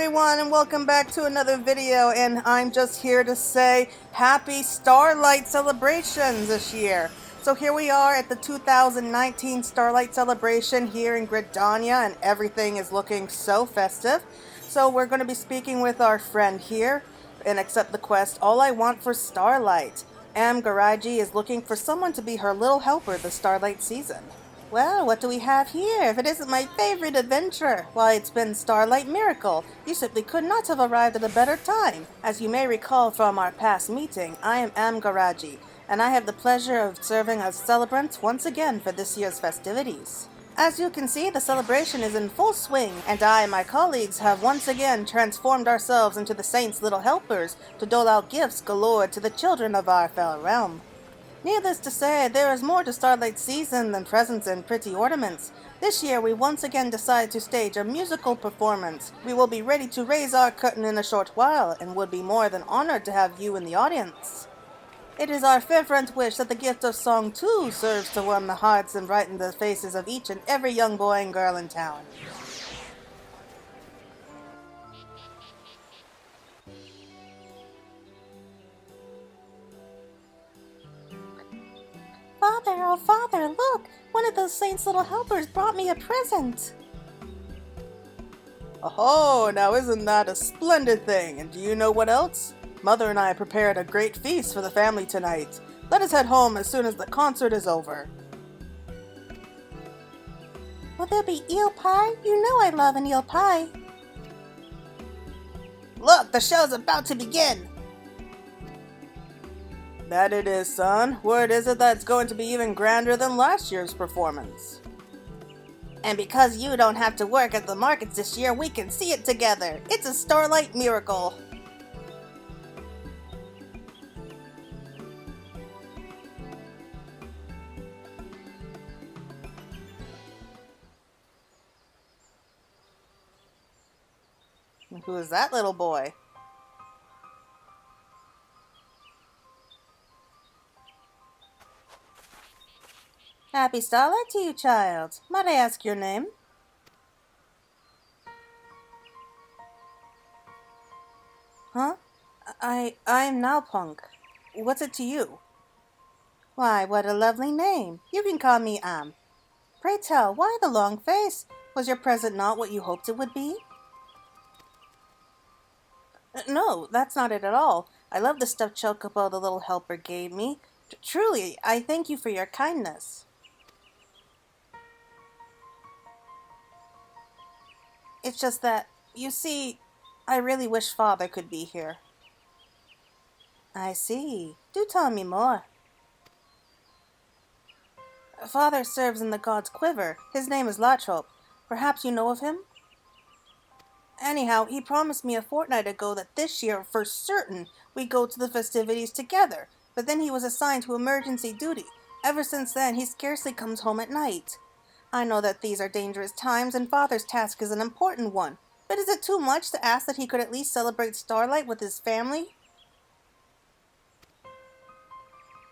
everyone, and welcome back to another video, and I'm just here to say happy Starlight Celebrations this year. So here we are at the 2019 Starlight Celebration here in Gridania, and everything is looking so festive. So we're going to be speaking with our friend here, and accept the quest, All I Want for Starlight. Garaji is looking for someone to be her little helper this Starlight season. Well, what do we have here? If it isn't my favorite adventure! Why, it's been Starlight Miracle. You simply could not have arrived at a better time. As you may recall from our past meeting, I am Garaji, and I have the pleasure of serving as celebrant once again for this year's festivities. As you can see, the celebration is in full swing, and I and my colleagues have once again transformed ourselves into the Saints' little helpers to dole out gifts galore to the children of our fellow realm. Needless to say, there is more to Starlight season than presents and pretty ornaments. This year we once again decide to stage a musical performance. We will be ready to raise our curtain in a short while, and would be more than honored to have you in the audience. It is our fervent wish that the gift of song too serves to warm the hearts and brighten the faces of each and every young boy and girl in town. Father, oh father, look! One of those Saints' little helpers brought me a present! Oh, now isn't that a splendid thing? And do you know what else? Mother and I prepared a great feast for the family tonight. Let us head home as soon as the concert is over. Will there be eel pie? You know I love an eel pie. Look, the show's about to begin! That it is, son. Word is it that's going to be even grander than last year's performance. And because you don't have to work at the markets this year, we can see it together. It's a Starlight Miracle. Who is that little boy? Happy Starlight to you, child. Might I ask your name? Huh? I'm now Punk. What's it to you? Why, what a lovely name. You can call me Am. Pray tell, why the long face? Was your present not what you hoped it would be? No, that's not it at all. I love the stuffed chocobo the little helper gave me. Truly, I thank you for your kindness. It's just that, you see, I really wish Father could be here. I see. Do tell me more. Father serves in the God's Quiver. His name is Latrope. Perhaps you know of him? Anyhow, he promised me a fortnight ago that this year, for certain, we'd go to the festivities together, but then he was assigned to emergency duty. Ever since then, he scarcely comes home at night. I know that these are dangerous times, and Father's task is an important one, but is it too much to ask that he could at least celebrate Starlight with his family?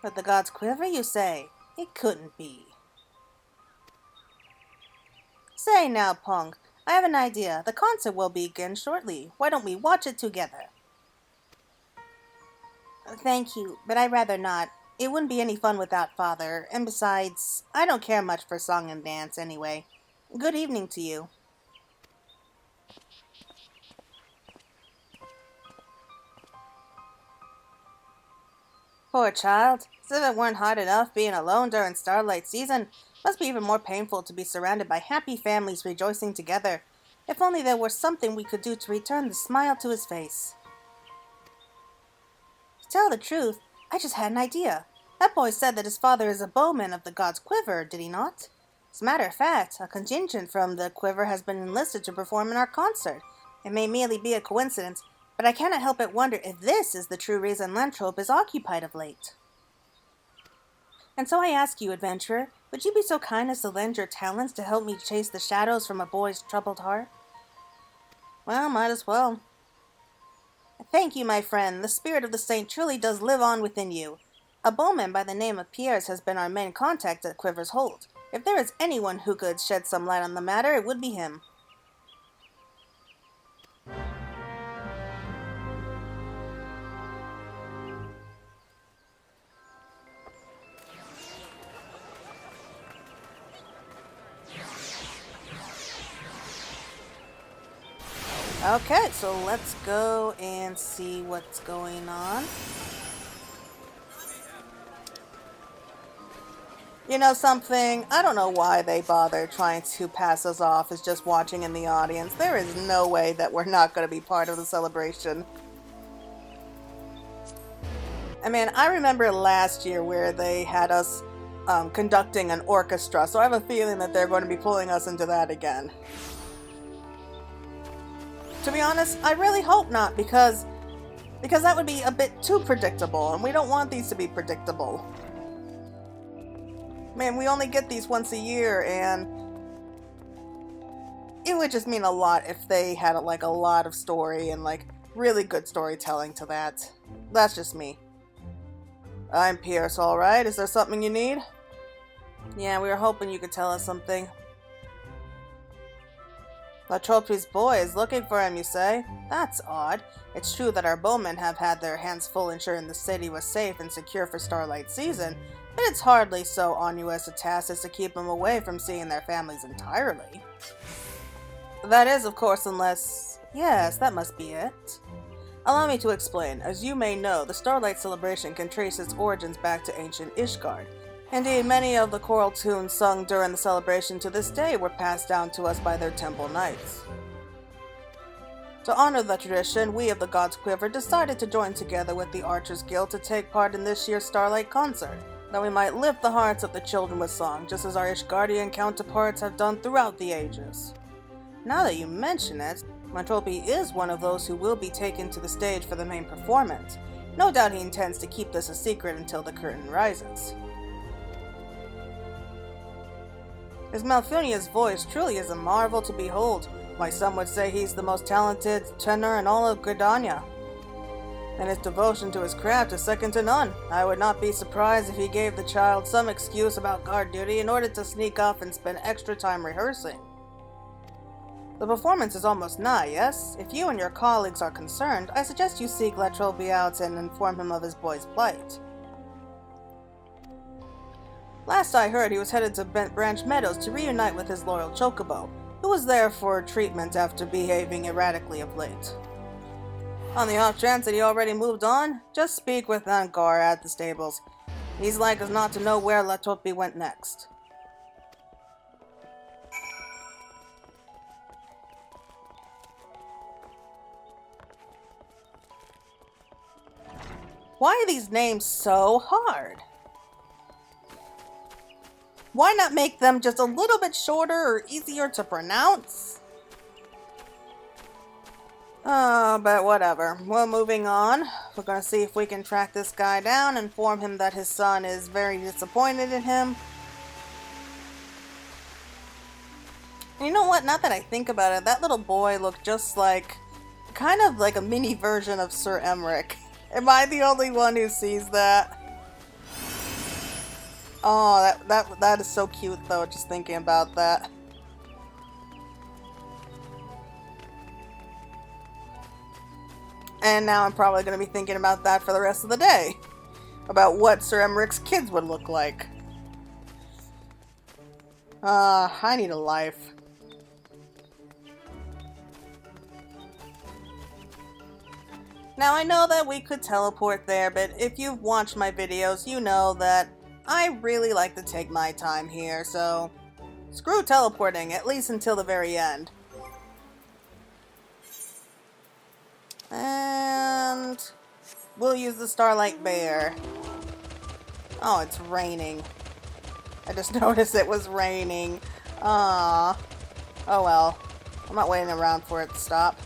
But the God's Quiver, you say? It couldn't be. Say now, Punk, I have an idea. The concert will begin shortly. Why don't we watch it together? Thank you, but I'd rather not. It wouldn't be any fun without Father, and besides, I don't care much for song and dance anyway. Good evening to you. Poor child. As if it weren't hard enough being alone during Starlight season, must be even more painful to be surrounded by happy families rejoicing together. If only there were something we could do to return the smile to his face. To tell the truth, I just had an idea. That boy said that his father is a bowman of the God's Quiver, did he not? As a matter of fact, a contingent from the Quiver has been enlisted to perform in our concert. It may merely be a coincidence, but I cannot help but wonder if this is the true reason Lantrope is occupied of late. And so I ask you, adventurer, would you be so kind as to lend your talents to help me chase the shadows from a boy's troubled heart? Well, might as well. Thank you, my friend. The spirit of the saint truly does live on within you. A bowman by the name of Piers has been our main contact at Quiver's Hold. If there is anyone who could shed some light on the matter, it would be him. Okay, so let's go and see what's going on. You know something? I don't know why they bother trying to pass us off as just watching in the audience. There is no way that we're not going to be part of the celebration. I mean, I remember last year where they had us conducting an orchestra, so I have a feeling that they're going to be pulling us into that again. To be honest, I really hope not, because that would be a bit too predictable, and we don't want these to be predictable. Man, we only get these once a year, and it would just mean a lot if they had like a lot of story and like really good storytelling to that. That's just me. I'm Pierce, alright? Is there something you need? Yeah, we were hoping you could tell us something. La Trope's boy is looking for him, you say? That's odd. It's true that our bowmen have had their hands full ensuring the city was safe and secure for Starlight season, but it's hardly so onerous a task as to keep them away from seeing their families entirely. That is, of course, unless... Yes, that must be it. Allow me to explain. As you may know, the Starlight Celebration can trace its origins back to ancient Ishgard. Indeed, many of the choral tunes sung during the celebration to this day were passed down to us by their temple knights. To honor the tradition, we of the God's Quiver decided to join together with the Archers Guild to take part in this year's Starlight concert, that we might lift the hearts of the children with song, just as our Ishgardian counterparts have done throughout the ages. Now that you mention it, Mantrope is one of those who will be taken to the stage for the main performance. No doubt he intends to keep this a secret until the curtain rises. His Malfunia's voice truly is a marvel to behold. Why, some would say he's the most talented tenor in all of Gridania. And his devotion to his craft is second to none. I would not be surprised if he gave the child some excuse about guard duty in order to sneak off and spend extra time rehearsing. The performance is almost nigh, yes? If you and your colleagues are concerned, I suggest you seek La Trope out and inform him of his boy's plight. Last I heard, he was headed to Branch Meadows to reunite with his loyal chocobo, who was there for treatment after behaving erratically of late. On the off chance that he already moved on, just speak with Angar at the stables. He's like as not to know where La Trope went next. Why are these names so hard? Why not make them just a little bit shorter or easier to pronounce? But whatever. Well, moving on. We're gonna see if we can track this guy down and inform him that his son is very disappointed in him. And you know what? Now that I think about it, that little boy looked just like... kind of like a mini version of Sir Emmerich. Am I the only one who sees that? Oh, that is so cute though, just thinking about that. And now I'm probably going to be thinking about that for the rest of the day. About what Sir Emmerich's kids would look like. I need a life. Now I know that we could teleport there, but if you've watched my videos, you know that I really like to take my time here, so screw teleporting, at least until the very end. And we'll use the Starlight Bear. Oh, it's raining. I just noticed it was raining. Ah. Oh well. I'm not waiting around for it to stop.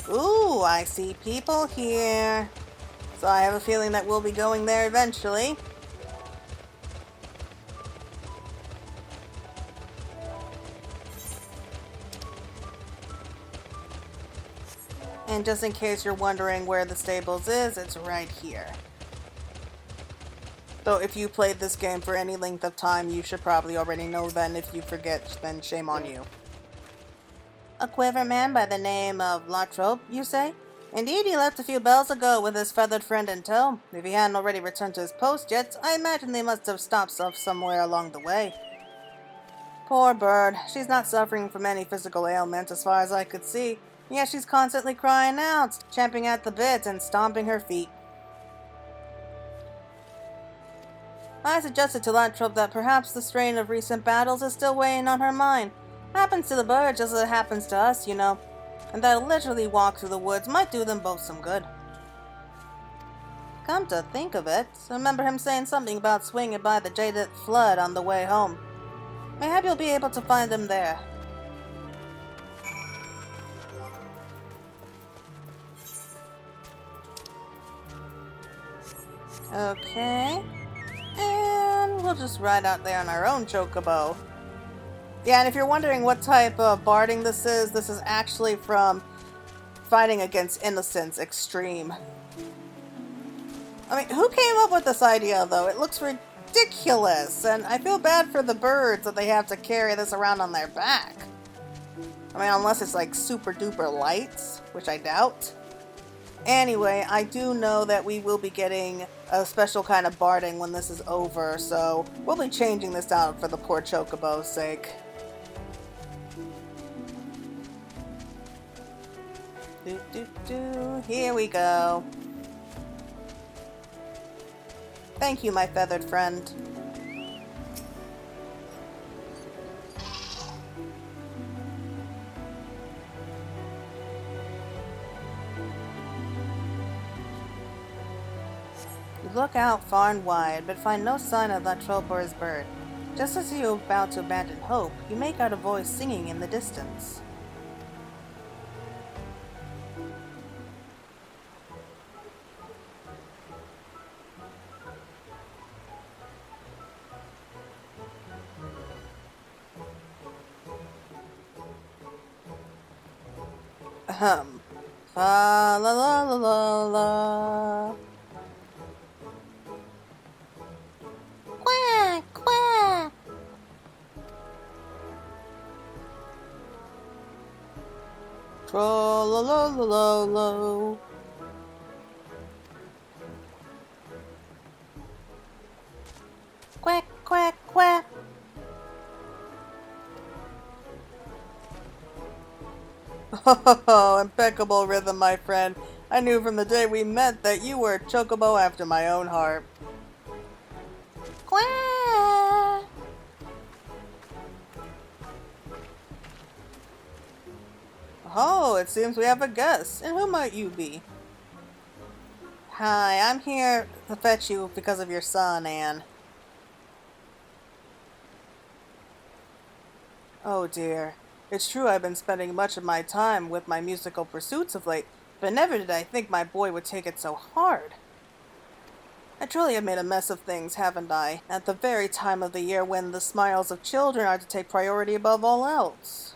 Ooh, I see people here. So I have a feeling that we'll be going there eventually. And just in case you're wondering where the stables is, it's right here. Though if you played this game for any length of time, you should probably already know then. If you forget, then shame on you. A quiver man by the name of La Trope, you say? Indeed, he left a few bells ago with his feathered friend in tow. If he hadn't already returned to his post yet, I imagine they must have stopped off somewhere along the way. Poor bird. She's not suffering from any physical ailment as far as I could see. Yet she's constantly crying out, champing at the bit, and stomping her feet. I suggested to Latrobe that perhaps the strain of recent battles is still weighing on her mind. Happens to the bird just as it happens to us, you know. And that a leisurely walk through the woods might do them both some good. Come to think of it, I remember him saying something about swinging by the Jaded Flood on the way home. Maybe you'll be able to find him there. Okay. And we'll just ride out there on our own chocobo. Yeah, and if you're wondering what type of barding this is actually from Fighting Against Innocence Extreme. I mean, who came up with this idea, though? It looks ridiculous, and I feel bad for the birds that they have to carry this around on their back. I mean, unless it's like super duper lights, which I doubt. Anyway, I do know that we will be getting a special kind of barding when this is over, so we'll be changing this out for the poor chocobo's sake. Here we go. Thank you, my feathered friend. You look out far and wide, but find no sign of Latrobe or his bird. Just as you are about to abandon hope, you make out a voice singing in the distance. Fa la la la la la. Quack, quack. Tra la la la la la. Quack, quack, quack. Oh, impeccable rhythm, my friend. I knew from the day we met that you were a chocobo after my own heart. Quack! Oh, it seems we have a guest. And who might you be? Hi, I'm here to fetch you because of your son, Anne. Oh dear. It's true I've been spending much of my time with my musical pursuits of late, but never did I think my boy would take it so hard. I truly have made a mess of things, haven't I? At the very time of the year when the smiles of children are to take priority above all else.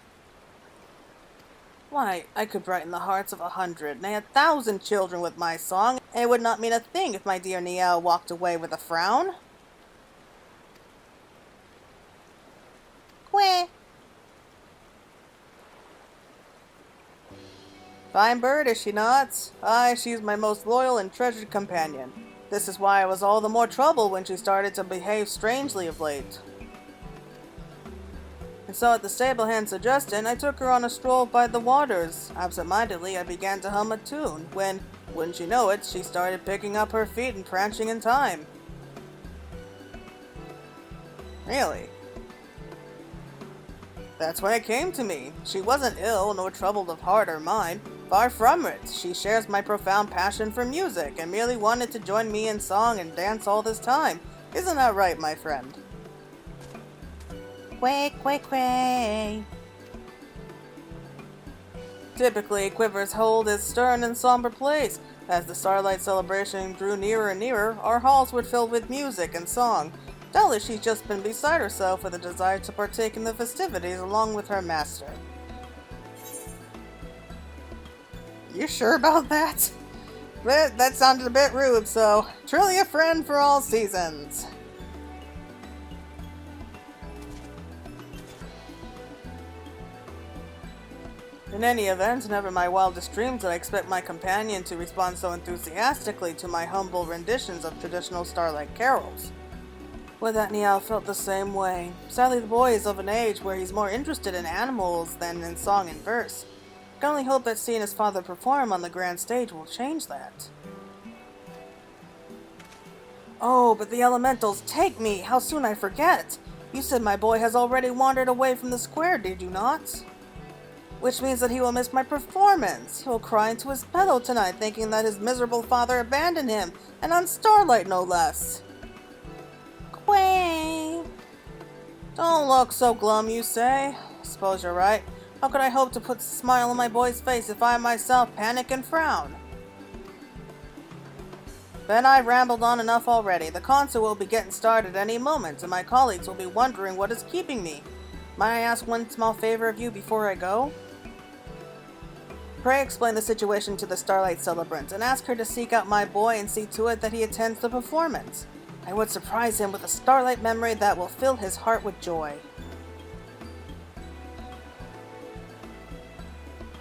Why, I could brighten the hearts of 100, nay 1,000 children with my song, and it would not mean a thing if my dear Niel walked away with a frown. Quack! Fine bird, is she not? Aye, she's my most loyal and treasured companion. This is why I was all the more trouble when she started to behave strangely of late. And so at the stable hand's suggestion, I took her on a stroll by the waters. Absent-mindedly, I began to hum a tune, when, wouldn't you know it, she started picking up her feet and prancing in time. Really? That's when it came to me. She wasn't ill, nor troubled of heart or mind. Far from it. She shares my profound passion for music, and merely wanted to join me in song and dance all this time. Isn't that right, my friend? Quack, quack, quack. Typically, Quiver's hold its stern and somber place. As the Starlight Celebration drew nearer and nearer, our halls would fill with music and song. Doubtless she's just been beside herself with a desire to partake in the festivities along with her master. You sure about that? But that sounded a bit rude, so truly a friend for all seasons. In any event, never in my wildest dreams did I expect my companion to respond so enthusiastically to my humble renditions of traditional Starlight carols. With that, Niall felt the same way. Sadly, the boy is of an age where he's more interested in animals than in song and verse. I can only hope that seeing his father perform on the grand stage will change that. Oh, but the elementals, take me! How soon I forget! You said my boy has already wandered away from the square, did you not? Which means that he will miss my performance. He will cry into his pillow tonight, thinking that his miserable father abandoned him, and on Starlight no less. Quay! Don't look so glum, you say? Suppose you're right. How could I hope to put a smile on my boy's face if I myself panic and frown? Then I've rambled on enough already. The concert will be getting started any moment, and my colleagues will be wondering what is keeping me. May I ask one small favor of you before I go? Pray explain the situation to the Starlight Celebrant, and ask her to seek out my boy and see to it that he attends the performance. I would surprise him with a Starlight memory that will fill his heart with joy.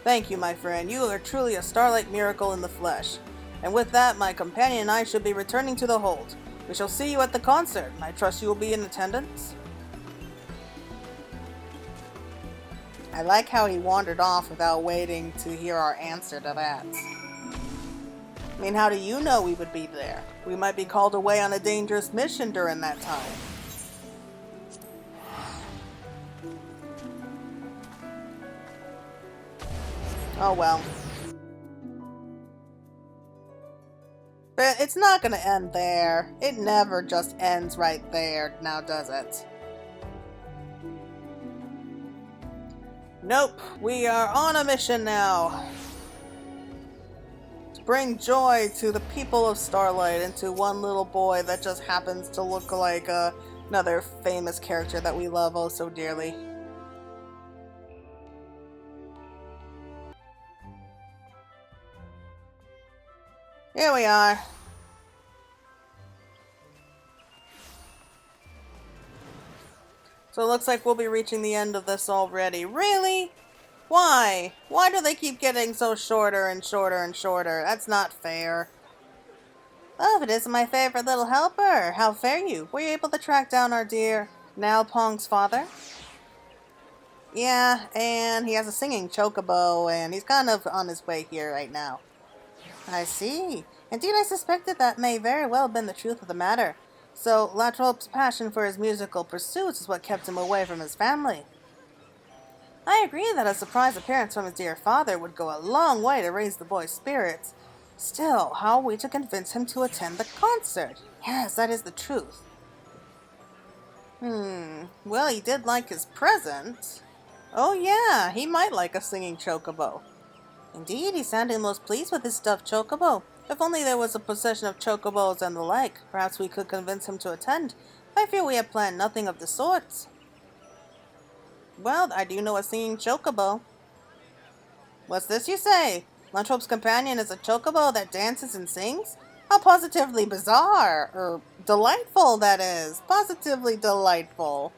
Thank you, my friend. You are truly a Starlight miracle in the flesh. And with that, my companion and I should be returning to the hold. We shall see you at the concert. I trust you will be in attendance. I like how he wandered off without waiting to hear our answer to that. I mean, how do you know we would be there? We might be called away on a dangerous mission during that time. Oh well. But it's not gonna end there. It never just ends right there, now does it? Nope, we are on a mission now. To bring joy to the people of Starlight and to one little boy that just happens to look like another famous character that we love oh so dearly. Here we are. So it looks like we'll be reaching the end of this already. Really? Why? Why do they keep getting so shorter and shorter and shorter? That's not fair. Oh, it is my favorite little helper. How fare you? Were you able to track down our dear Nalpong's father? Yeah, and he has a singing chocobo, and he's kind of on his way here right now. I see. Indeed, I suspected that may very well have been the truth of the matter. So, La Trobe's passion for his musical pursuits is what kept him away from his family. I agree that a surprise appearance from his dear father would go a long way to raise the boy's spirits. Still, how are we to convince him to attend the concert? Yes, that is the truth. Well, he did like his present. Oh yeah, he might like a singing chocobo. Indeed, he sounded most pleased with his stuffed chocobo. If only there was a procession of chocobos and the like, perhaps we could convince him to attend. I fear we have planned nothing of the sort. Well, I do know a singing chocobo. What's this you say? Lantrope's companion is a chocobo that dances and sings? How positively bizarre! Delightful, that is. Positively delightful.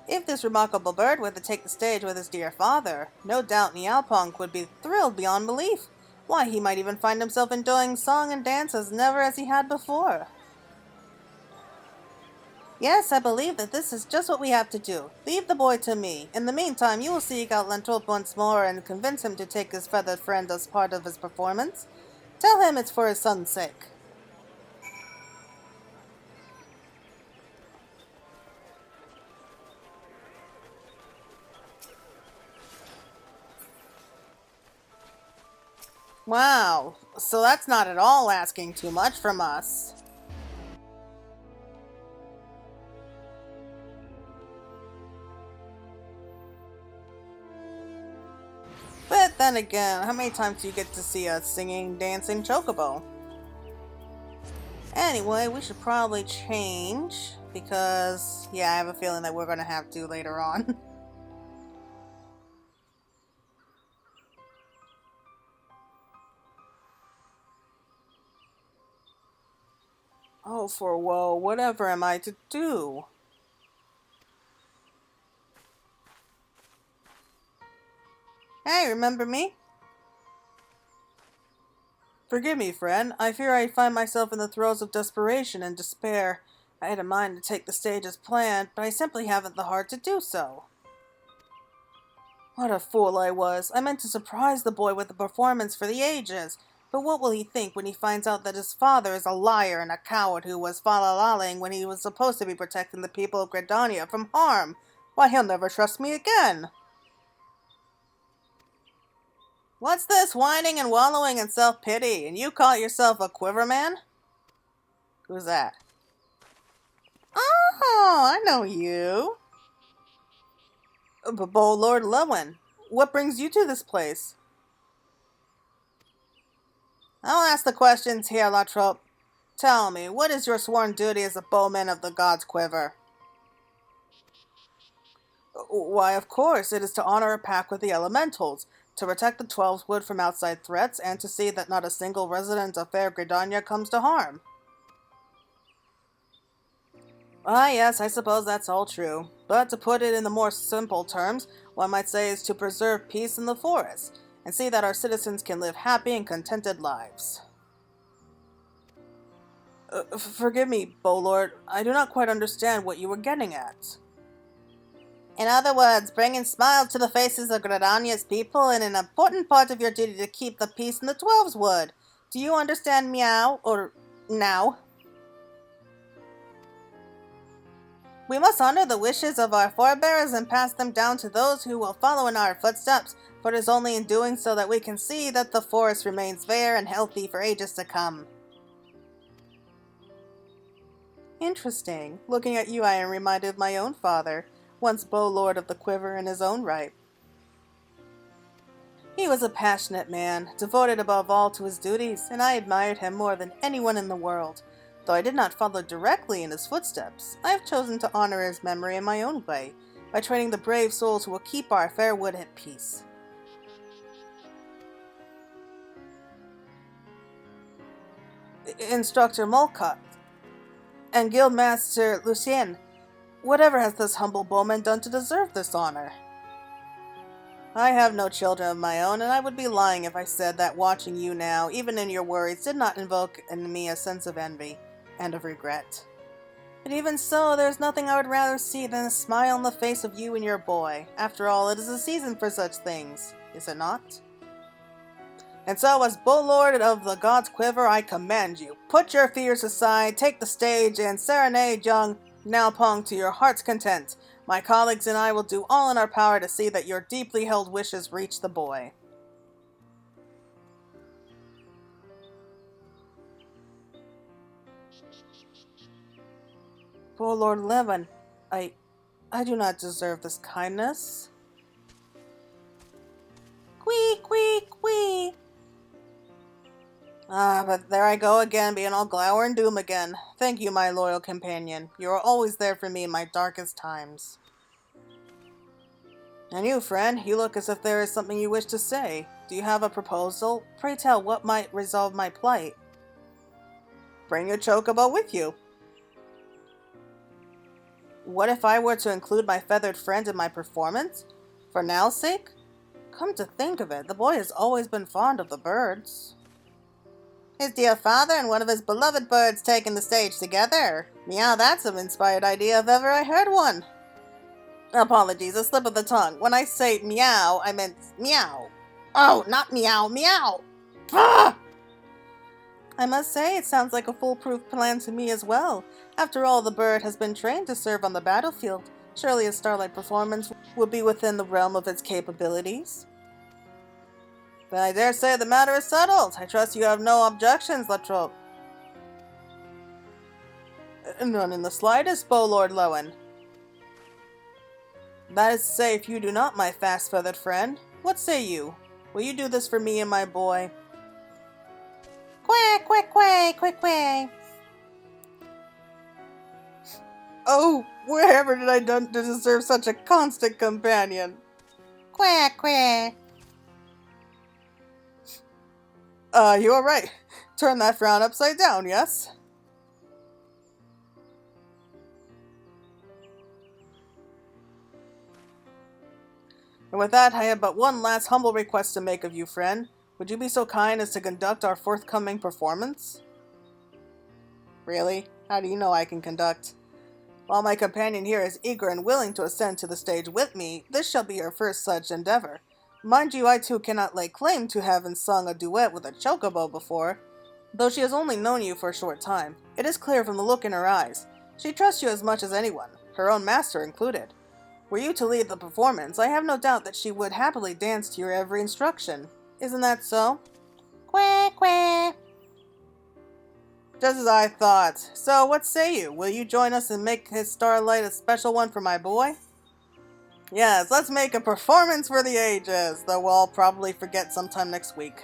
If this remarkable bird were to take the stage with his dear father, no doubt Nialpong would be thrilled beyond belief. Why, he might even find himself enjoying song and dance as never as he had before. Yes, I believe that this is just what we have to do. Leave the boy to me. In the meantime, you will seek out Lantrope once more and convince him to take his feathered friend as part of his performance. Tell him it's for his son's sake. Wow, so that's not at all asking too much from us. But then again, how many times do you get to see a singing, dancing chocobo? Anyway, we should probably change, because, yeah, I have a feeling that we're going to have to later on. Oh, for woe, whatever am I to do? Hey, remember me? Forgive me, friend. I fear I find myself in the throes of desperation and despair. I had a mind to take the stage as planned, but I simply haven't the heart to do so. What a fool I was. I meant to surprise the boy with a performance for the ages. But what will he think when he finds out that his father is a liar and a coward who was fa-la-la-ling when he was supposed to be protecting the people of Gridania from harm? Why, he'll never trust me again. What's this whining and wallowing in self-pity? And you call yourself a quiverman? Who's that? Oh, I know you. But Lord Lewin, what brings you to this place? I'll ask the questions here, Latrope. Tell me, what is your sworn duty as a bowman of the God's Quiver? Why, of course, it is to honor a pact with the elementals, to protect the Twelves Wood from outside threats, and to see that not a single resident of fair Gridania comes to harm. Ah, yes, I suppose that's all true. But to put it in the more simple terms, one might say is to preserve peace in the forest, and see that our citizens can live happy and contented lives. Forgive me, Bowlord, I do not quite understand what you were getting at. In other words, bringing smiles to the faces of Gridania's people and an important part of your duty to keep the peace in the Twelves Wood. Do you understand, meow, or now? We must honor the wishes of our forebears and pass them down to those who will follow in our footsteps, for it is only in doing so that we can see that the forest remains fair and healthy for ages to come. Interesting. Looking at you, I am reminded of my own father, once Bowlord of the Quiver in his own right. He was a passionate man, devoted above all to his duties, and I admired him more than anyone in the world. Though I did not follow directly in his footsteps, I have chosen to honor his memory in my own way, by training the brave souls who will keep our fair wood at peace. Instructor Molcott and Guildmaster Lucien, whatever has this humble bowman done to deserve this honor? I have no children of my own, and I would be lying if I said that watching you now, even in your worries, did not invoke in me a sense of envy and of regret. But even so, there is nothing I would rather see than a smile on the face of you and your boy. After all, it is a season for such things, is it not? And so, as Bowlord of the God's Quiver, I command you, put your fears aside, take the stage, and serenade young Naupong to your heart's content. My colleagues and I will do all in our power to see that your deeply held wishes reach the boy. Bowlord Lewin, I do not deserve this kindness. Quee, quee, quee. Ah, but there I go again, being all glower and doom again. Thank you, my loyal companion. You are always there for me in my darkest times. And you, friend, you look as if there is something you wish to say. Do you have a proposal? Pray tell what might resolve my plight. Bring your chocobo with you. What if I were to include my feathered friend in my performance? For now's sake? Come to think of it, the boy has always been fond of the birds. His dear father and one of his beloved birds taking the stage together. Meow, that's an inspired idea if ever I heard one. Apologies, a slip of the tongue. When I say meow, I meant meow. Oh, not meow, meow! Ah! I must say, it sounds like a foolproof plan to me as well. After all, the bird has been trained to serve on the battlefield. Surely a Starlight performance would be within the realm of its capabilities. Then I dare say the matter is settled. I trust you have no objections, Latrope. None in the slightest, Bowlord Lewin. That is to say, if you do not, my fast-feathered friend. What say you? Will you do this for me and my boy? Quack, quack, quack, quack, quack. Oh, wherever did I done to deserve such a constant companion? Quack, quack. You are right. Turn that frown upside down, yes? And with that, I have but one last humble request to make of you, friend. Would you be so kind as to conduct our forthcoming performance? Really? How do you know I can conduct? While my companion here is eager and willing to ascend to the stage with me, this shall be her first such endeavor. Mind you, I too cannot lay claim to having sung a duet with a chocobo before, though she has only known you for a short time. It is clear from the look in her eyes. She trusts you as much as anyone, her own master included. Were you to lead the performance, I have no doubt that she would happily dance to your every instruction. Isn't that so? Quack, quack. Just as I thought. So, what say you? Will you join us and make his Starlight a special one for my boy? Yes, let's make a performance for the ages, though we'll all probably forget sometime next week.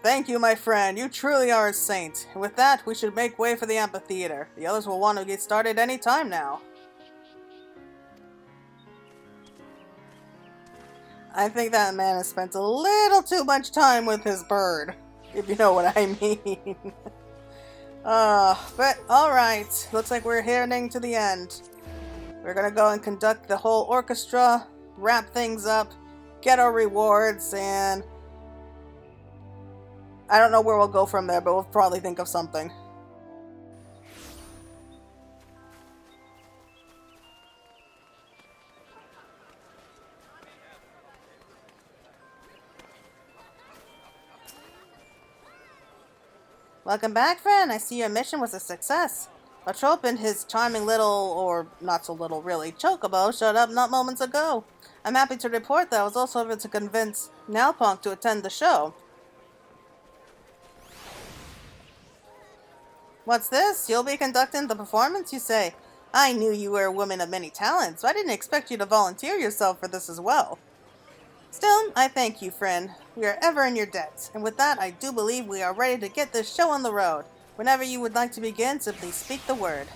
Thank you, my friend. You truly are a saint. And with that, we should make way for the amphitheater. The others will want to get started any time now. I think that man has spent a little too much time with his bird, if you know what I mean. But alright, looks like we're heading to the end. We're gonna go and conduct the whole orchestra, wrap things up, get our rewards, and I don't know where we'll go from there, but we'll probably think of something. Welcome back, friend. I see your mission was a success. Latrope and his charming little, or not so little really, chocobo showed up not moments ago. I'm happy to report that I was also able to convince Nalpunk to attend the show. What's this? You'll be conducting the performance, you say? I knew you were a woman of many talents, so I didn't expect you to volunteer yourself for this as well. Still, I thank you, friend. We are ever in your debt, and with that, I do believe we are ready to get this show on the road. Whenever you would like to begin, simply speak the word.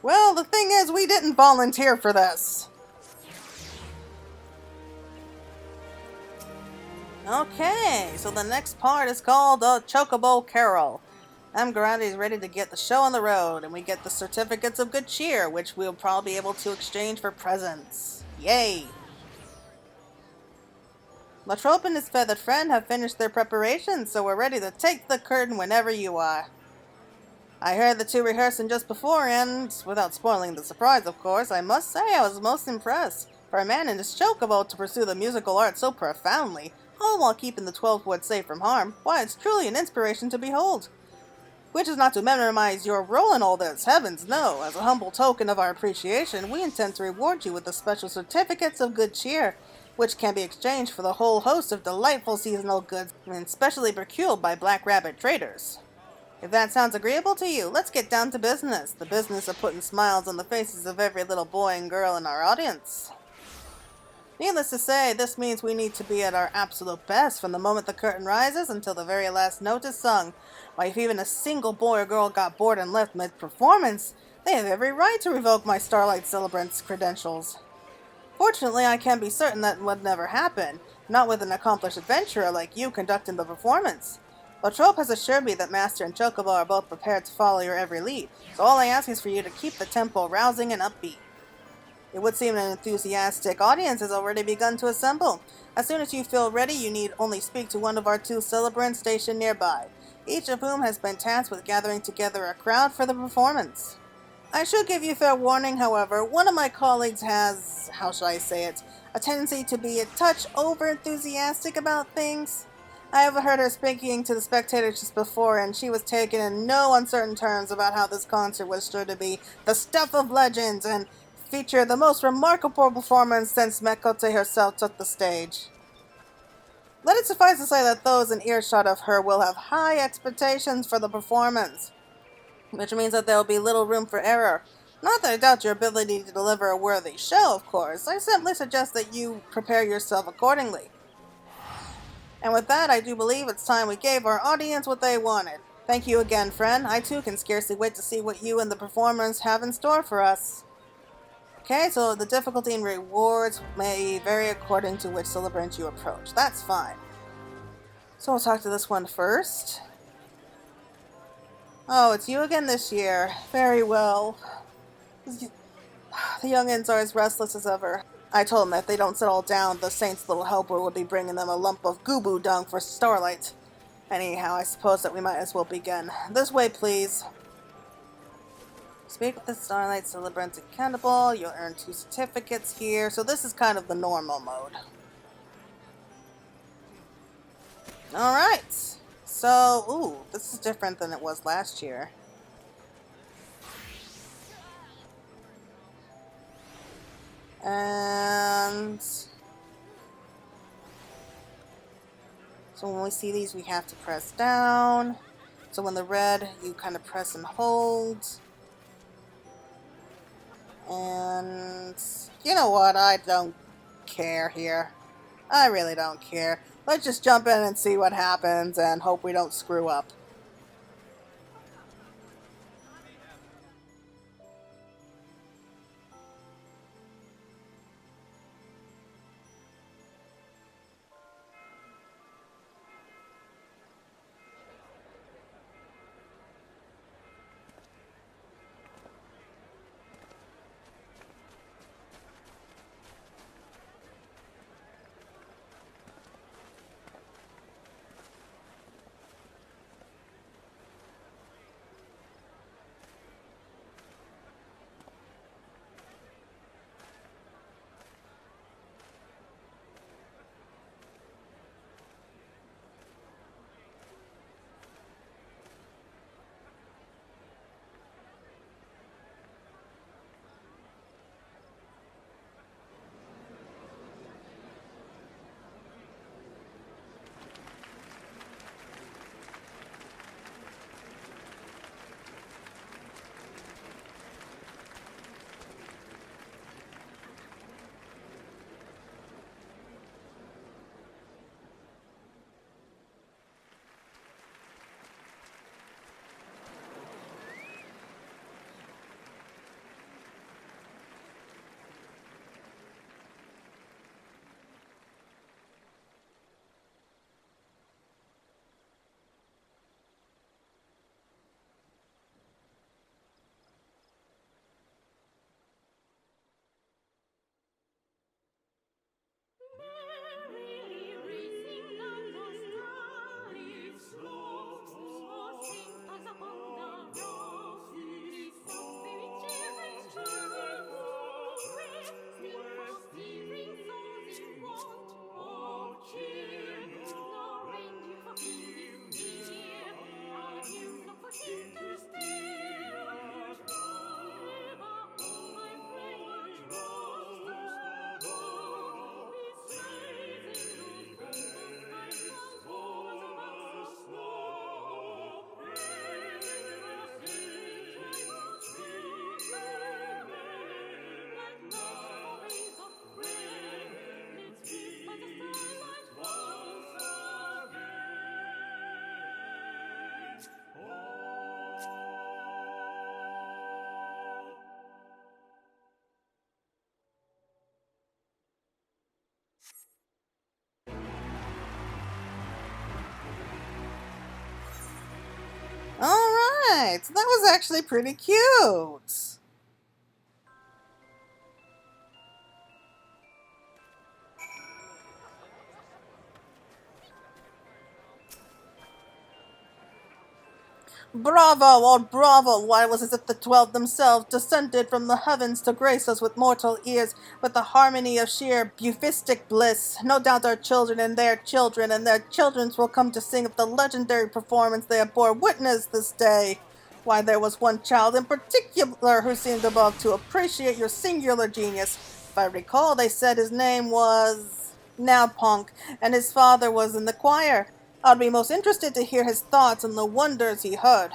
Well, the thing is, we didn't volunteer for this. Okay, so the next part is called the Chocobo Carol. Amgarati is ready to get the show on the road, and we get the certificates of good cheer, which we'll probably be able to exchange for presents. Yay! Latrope and his feathered friend have finished their preparations, so we're ready to take the curtain whenever you are. I heard the two rehearsing just before, and, without spoiling the surprise, of course, I must say I was most impressed. For a man in his chocobo to pursue the musical art so profoundly, all while keeping the 12th word safe from harm, why, it's truly an inspiration to behold. Which is not to minimize your role in all this, heavens no. As a humble token of our appreciation, we intend to reward you with the special certificates of good cheer, which can be exchanged for the whole host of delightful seasonal goods, and specially procured by Black Rabbit traders. If that sounds agreeable to you, let's get down to business, the business of putting smiles on the faces of every little boy and girl in our audience. Needless to say, this means we need to be at our absolute best from the moment the curtain rises until the very last note is sung. Why, if even a single boy or girl got bored and left mid-performance, they have every right to revoke my Starlight Celebrant's credentials. Fortunately, I can be certain that would never happen, not with an accomplished adventurer like you conducting the performance. Latrope has assured me that Master and Chocobo are both prepared to follow your every lead, so all I ask is for you to keep the tempo rousing and upbeat. It would seem an enthusiastic audience has already begun to assemble. As soon as you feel ready, you need only speak to one of our two celebrants stationed nearby, each of whom has been tasked with gathering together a crowd for the performance. I should give you fair warning, however. One of my colleagues has, how shall I say it, a tendency to be a touch over-enthusiastic about things. I overheard her speaking to the spectators just before, and she was taken in no uncertain terms about how this concert was sure to be the stuff of legends and feature the most remarkable performance since Mekote herself took the stage. Let it suffice to say that those in earshot of her will have high expectations for the performance, which means that there will be little room for error. Not that I doubt your ability to deliver a worthy show, of course. I simply suggest that you prepare yourself accordingly. And with that, I do believe it's time we gave our audience what they wanted. Thank you again, friend. I too can scarcely wait to see what you and the performers have in store for us. Okay, so the difficulty and rewards may vary according to which celebrant you approach. That's fine. So we'll talk to this one first. Oh, it's you again this year. Very well. The youngins are as restless as ever. I told them that if they don't settle down, the Saint's little helper will be bringing them a lump of goo-boo dung for Starlight. Anyhow, I suppose that we might as well begin. This way, please. Speak with the Starlight Celebration Cannibal. You'll earn 2 certificates here. So this is kind of the normal mode. Alright. So, ooh, this is different than it was last year. And so when we see these, we have to press down. So when the red, you kind of press and hold. And you know what? I don't care here. I really don't care. Let's just jump in and see what happens and hope we don't screw up. Alright, that was actually pretty cute. Bravo, oh bravo! Why was it that the 12 themselves descended from the heavens to grace us with mortal ears, with the harmony of sheer buphistic bliss? No doubt our children and their children's will come to sing of the legendary performance they have bore witness this day. Why, there was one child in particular who seemed above to appreciate your singular genius. If I recall, they said his name was Punk, and his father was in the choir. I'd be most interested to hear his thoughts and the wonders he heard.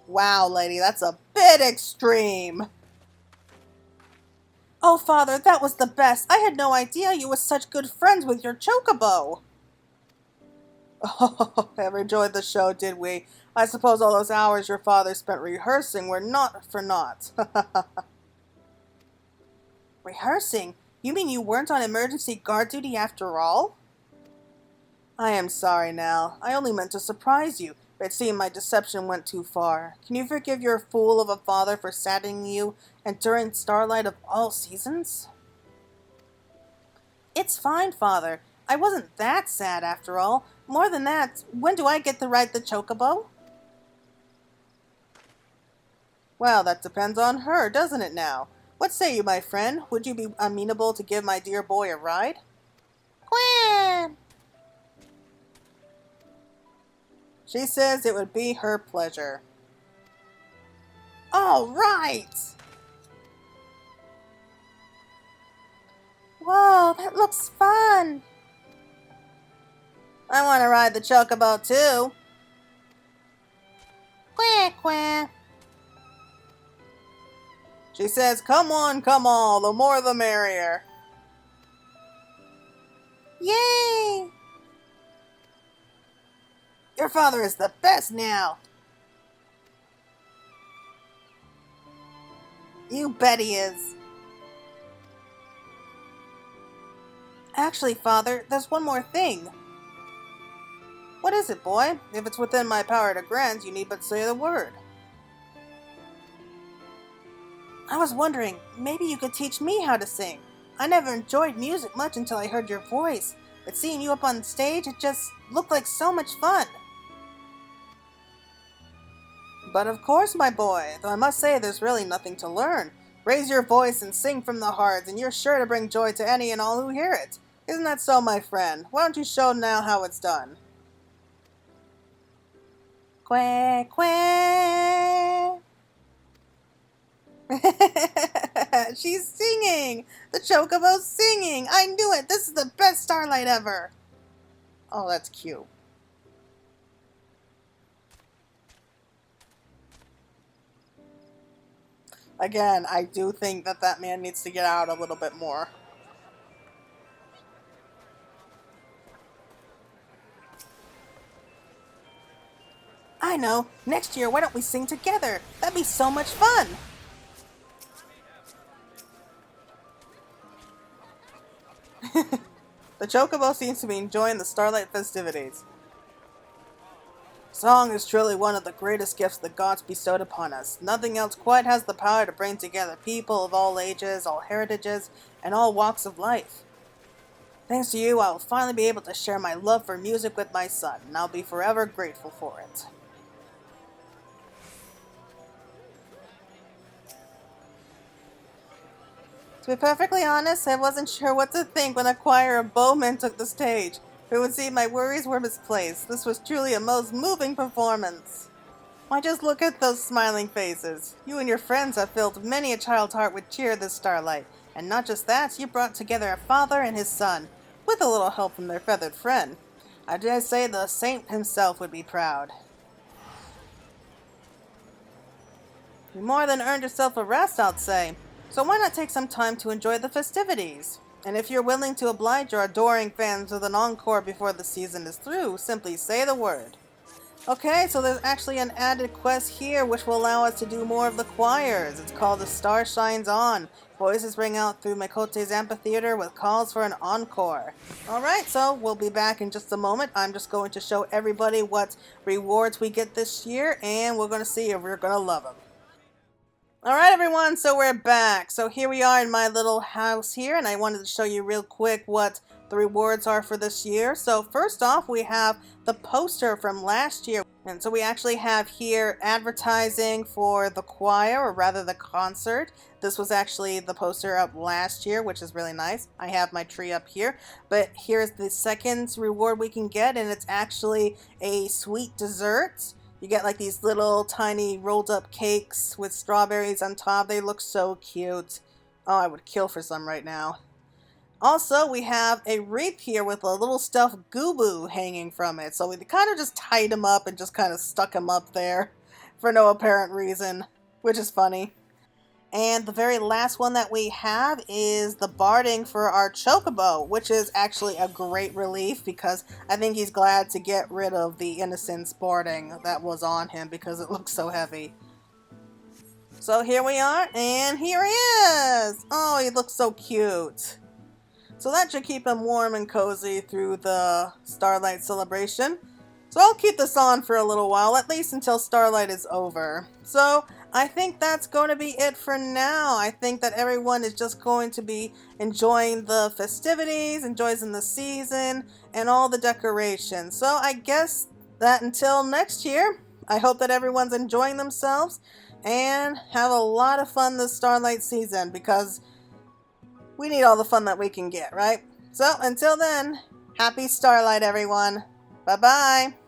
Wow, lady, that's a bit extreme. Oh, father, that was the best. I had no idea you were such good friends with your chocobo. Oh, ever enjoyed the show, did we? I suppose all those hours your father spent rehearsing were not for naught. Rehearsing? You mean you weren't on emergency guard duty after all? I am sorry, Nell. I only meant to surprise you, but it seemed my deception went too far. Can you forgive your fool of a father for saddening you, and during Starlight of all seasons? It's fine, Father. I wasn't that sad after all. More than that, when do I get to ride the chocobo? Well, that depends on her, doesn't it now? What say you, my friend? Would you be amenable to give my dear boy a ride? Quack! She says it would be her pleasure. All right! Whoa, that looks fun! I want to ride the chocobo too. Quack, quack. She says, come on, the more the merrier. Yay! Your father is the best now. You bet he is. Actually, Father, there's one more thing. What is it, boy? If it's within my power to grant, you need but say the word. I was wondering, maybe you could teach me how to sing. I never enjoyed music much until I heard your voice, but seeing you up on stage, it just looked like so much fun. But of course, my boy, though I must say there's really nothing to learn. Raise your voice and sing from the heart, and you're sure to bring joy to any and all who hear it. Isn't that so, my friend? Why don't you show now how it's done? Quack, quack. She's singing! The chocobo's singing! I knew it! This is the best Starlight ever! Oh, that's cute. Again, I do think that that man needs to get out a little bit more. I know! Next year, why don't we sing together? That'd be so much fun! The chocobo seems to be enjoying the Starlight festivities. Song is truly one of the greatest gifts the gods bestowed upon us. Nothing else quite has the power to bring together people of all ages, all heritages, and all walks of life. Thanks to you, I will finally be able to share my love for music with my son, and I'll be forever grateful for it. To be perfectly honest, I wasn't sure what to think when a choir of bowmen took the stage. It would seem my worries were misplaced. This was truly a most moving performance. Why, just look at those smiling faces. You and your friends have filled many a child's heart with cheer this Starlight. And not just that, you brought together a father and his son, with a little help from their feathered friend. I dare say the saint himself would be proud. You more than earned yourself a rest, I'd say. So why not take some time to enjoy the festivities? And if you're willing to oblige your adoring fans with an encore before the season is through, simply say the word. Okay, so there's actually an added quest here which will allow us to do more of the choirs. It's called The Star Shines On. Voices ring out through Makote's amphitheater with calls for an encore. Alright, so we'll be back in just a moment. I'm just going to show everybody what rewards we get this year, and we're going to see if we're going to love them. Alright everyone, so we're back. So here we are in my little house here, and I wanted to show you real quick what the rewards are for this year. So first off, we have the poster from last year. And so we actually have here advertising for the choir, or rather the concert. This was actually the poster up last year, which is really nice. I have my tree up here. But here's the second reward we can get, and it's actually a sweet dessert. You get like these little tiny rolled up cakes with strawberries on top. They look so cute. Oh, I would kill for some right now. Also, we have a wreath here with a little stuffed Goo hanging from it. So we kind of just tied him up and just kind of stuck him up there for no apparent reason, which is funny. And the very last one that we have is the barding for our chocobo, which is actually a great relief because I think he's glad to get rid of the innocence barding that was on him because it looks so heavy. So here we are, and here he is! Oh, he looks so cute. So that should keep him warm and cozy through the Starlight Celebration. So I'll keep this on for a little while, at least until Starlight is over. So I think that's going to be it for now. I think that everyone is just going to be enjoying the festivities, enjoying the season, and all the decorations. So I guess that until next year, I hope that everyone's enjoying themselves and have a lot of fun this Starlight season, because we need all the fun that we can get, right? So until then, happy Starlight, everyone. Bye-bye.